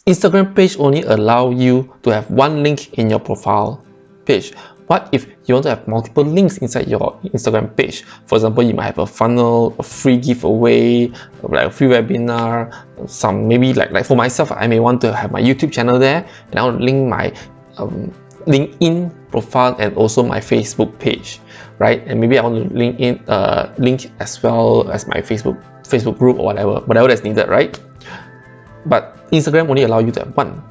Instagram page only allow you to have one link in your profile page. What if you want to have multiple links inside your Instagram page? For example, you might have a funnel, a free giveaway, like a free webinar, some maybe like for myself, I may want to have my YouTube channel there, and I'll link my LinkedIn profile and also my Facebook page, right? And maybe I want to link as well as my Facebook group or whatever that's needed, right? But Instagram only allow you to have one.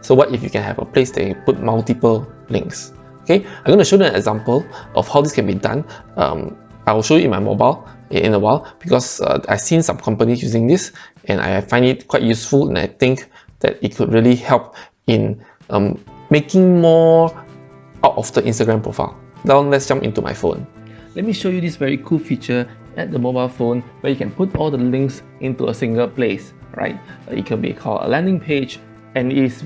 So what if you can have a place that you put multiple links? Okay, I'm going to show you an example of how this can be done. I will show you in my mobile in a while, because I've seen some companies using this and I find it quite useful, and I think that it could really help in making more out of the Instagram profile. Now let's jump into my phone. Let me show you this very cool feature at the mobile phone where you can put all the links into a single place, right? It can be called a landing page, and it is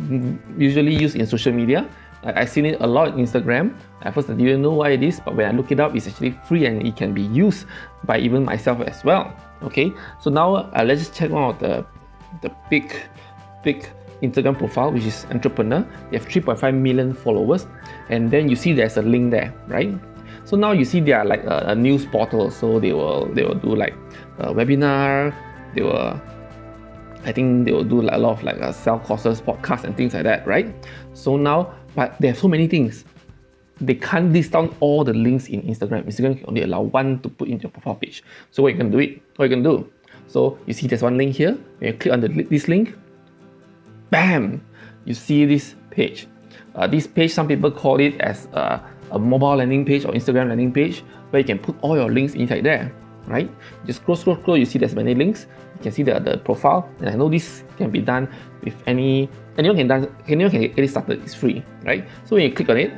usually used in social media. I've seen it a lot on Instagram. At first I didn't know why it is, but when I look it up, it's actually free and it can be used by even myself as well. Okay, so now let's just check one of the big Instagram profile, which is entrepreneur. They have 3.5 million followers, and then you see there's a link there, right? So now you see they are like a news portal, so they will do like a webinar. I think they will do a lot of like sell courses, podcasts, and things like that, right? So now, but they have so many things. They can't list down all the links in Instagram. Instagram can only allow one to put in your profile page. So what you can do? So you see there's one link here. When you click on this link, bam! You see this page. This page, some people call it as a mobile landing page or Instagram landing page, where you can put all your links inside there, right? Just scroll, you see there's many links. You can see the profile, and I know this can be done with anyone can get it started. It's free, right? So when you click on it,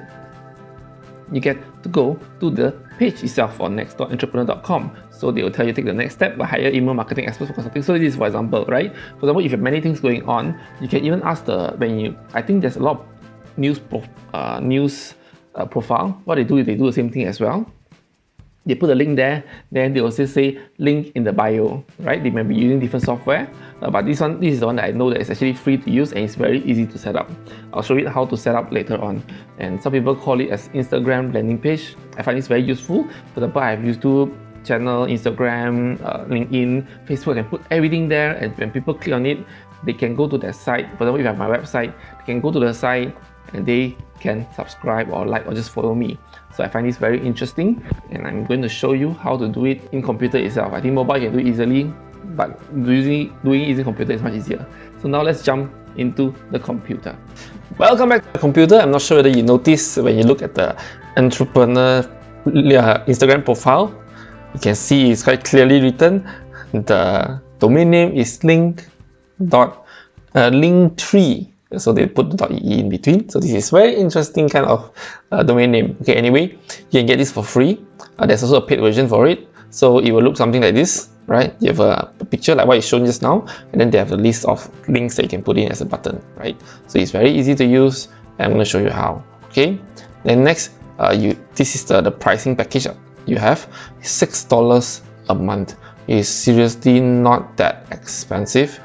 you get to go to the page itself on next.entrepreneur.com. So they will tell you to take the next step, but hire email marketing experts for consulting. So this is for example, right? For example, if you have many things going on, you can even ask I think there's a lot of news profile. What they do is they do the same thing as well. They put a link there, then they also say link in the bio, right? They may be using different software, but this is the one that I know that is actually free to use and it's very easy to set up. I'll show you how to set up later on. And some people call it as Instagram landing page. I find it's very useful. For example, I have YouTube channel, Instagram, LinkedIn, Facebook, and put everything there. And when people click on it, they can go to that site. For example, if I have my website, they can go to the site and they can subscribe or like or just follow me. So I find this very interesting, and I'm going to show you how to do it in computer itself. I think mobile can do it easily, but doing it using computer is much easier. So now let's jump into the computer. Welcome back to the computer. I'm not sure whether you notice when you look at the entrepreneur Instagram profile, you can see it's quite clearly written. The domain name is LinkTree. So they put the .ee in between. So this is very interesting kind of domain name. Okay, anyway, you can get this for free. There's also a paid version for it. So it will look something like this, right? You have a picture like what is shown just now, and then they have a list of links that you can put in as a button, right? So it's very easy to use, and I'm going to show you how. Okay, then next, this is the pricing package you have. $6 a month. Is seriously not that expensive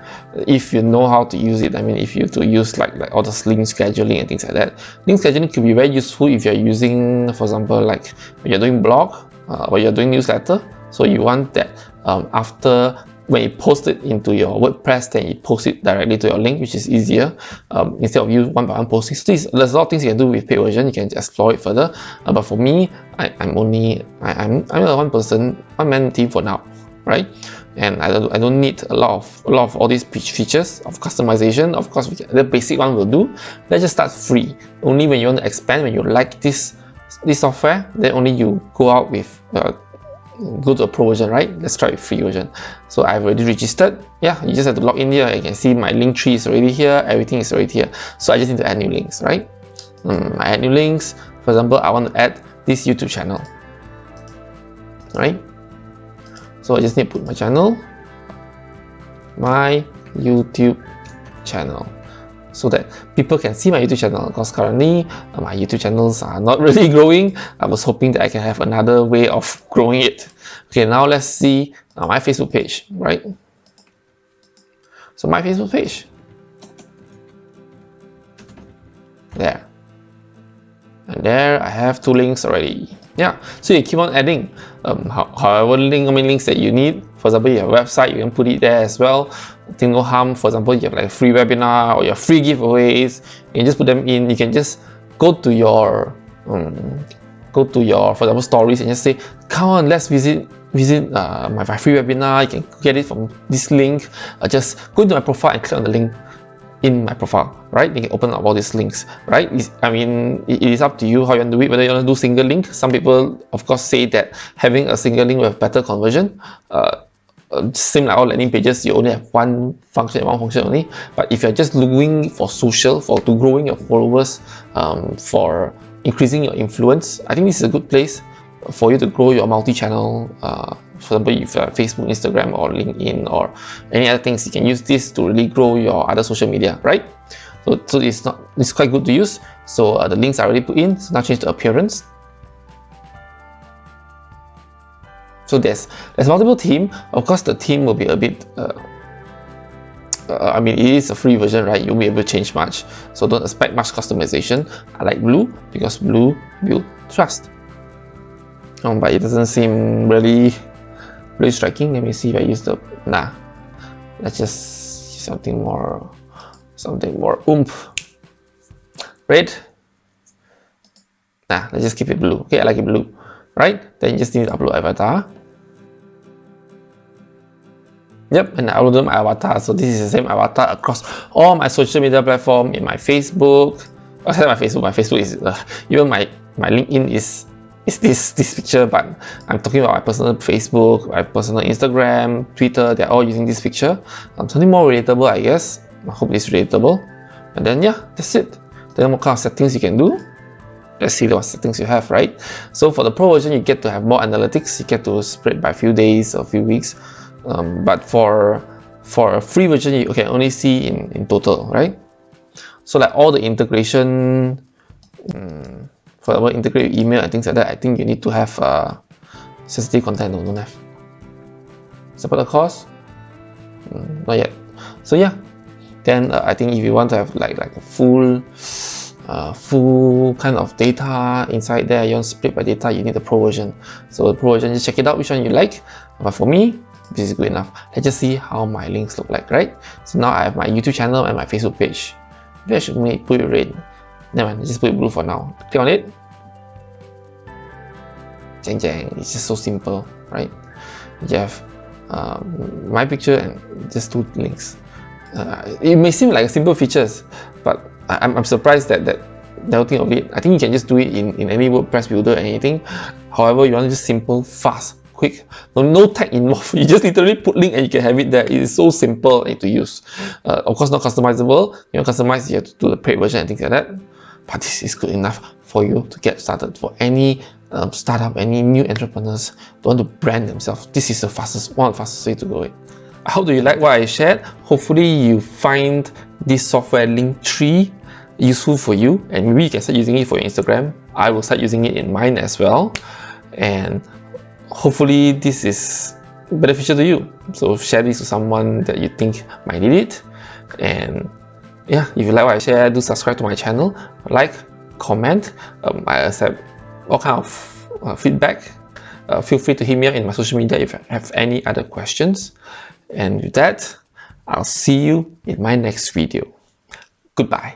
if you know how to use it. I mean, if you have to use like all the link scheduling and things like that. Link scheduling could be very useful if you're using, for example, like when you're doing blog or you're doing newsletter. So you want that after when you post it into your WordPress, then you post it directly to your link, which is easier instead of you one by one posting. So there's a lot of things you can do with paid version. You can explore it further. But for me, I'm a one-man team for now. Right, and I don't need a lot of all these features of customization. Of course, the basic one will do. Let's just start free. Only when you want to expand, when you like this software, then only you go out with go to a pro version, right? Let's try with free version. So I've already registered. Yeah, you just have to log in here. You can see my LinkTree is already here. Everything is already here. So I just need to add new links, right? I add new links. For example, I want to add this YouTube channel, right? So I just need to put my YouTube channel, so that people can see my YouTube channel. Because currently my YouTube channels are not really growing. I was hoping that I can have another way of growing it. Okay, now let's see my Facebook page, right? So my Facebook page. there. And there I have 2 links already. Yeah, so you keep on adding however many links that you need. For example, you have a website, you can put it there as well. I think no harm. For example, you have like a free webinar or your free giveaways, you can just put them in. You can just go to your for example, stories and just say, come on, let's visit my free webinar. You can get it from this link. Just go to my profile and click on the link in my profile, right? You can open up all these links, right? I mean, it is up to you how you want to do it, whether you want to do single link. Some people, of course, say that having a single link will have better conversion. Same like all landing pages, you only have one function only. But if you're just looking for social, to growing your followers, for increasing your influence, I think this is a good place for you to grow your multi-channel. For example, if you have Facebook, Instagram, or LinkedIn, or any other things, you can use this to really grow your other social media, right? So it's quite good to use. So the links are already put in. So now change the appearance. So there's multiple theme. Of course, the theme will be a bit. I mean, it is a free version, right? You won't be able to change much. So don't expect much customization. I like blue because blue build trust. But it doesn't seem really striking. Let me see if I use the let's just use something more oomph. Red. Let's just keep it blue. Okay, I like it blue, right? Then you just need to upload avatar. Yep, and I uploaded my avatar. So this is the same avatar across all my social media platform. In my Facebook, my Facebook is even my LinkedIn is this picture, but I'm talking about my personal Facebook, my personal Instagram, Twitter. They're all using this picture. Something more relatable, I guess. I hope it's relatable. And then yeah, that's it. Then what kind of settings you can do? Let's see what settings you have, right? So for the pro version, you get to have more analytics. You get to spread by a few days or a few weeks. But for a free version, you can only see in total, right? So like all the integration, for example, integrate email and things like that, I think you need to have sensitive content. No, don't have. Support the course? Not yet. So yeah, then I think if you want to have like a full kind of data inside there, you want to split by data, you need the pro version. So the pro version, just check it out which one you like. But for me, this is good enough. Let's just see how my links look like, right? So now I have my YouTube channel and my Facebook page. Maybe I should put it red. Never mind, just put it blue for now. Click on it. Jang jang. It's just so simple, right? You have my picture and just 2 links. It may seem like simple features, but I'm surprised that they'll think of it. I think you can just do it in any WordPress builder or anything. However, you want just simple, fast, quick, no tech involved. You just literally put link and you can have it there. It is so simple to use. Of course, not customizable. You want to customize, you have to do the paid version and things like that. But this is good enough for you to get started. For any startup, any new entrepreneurs who want to brand themselves, this is one of the fastest way to go. I hope that you like what I shared. Hopefully, you find this software LinkTree useful for you, and maybe you can start using it for your Instagram. I will start using it in mine as well, and hopefully this is beneficial to you. So share this with someone that you think might need it. And yeah, if you like what I share, do subscribe to my channel, like, comment. I accept all kind of feedback. Feel free to hit me up in my social media if you have any other questions. And with that, I'll see you in my next video. Goodbye.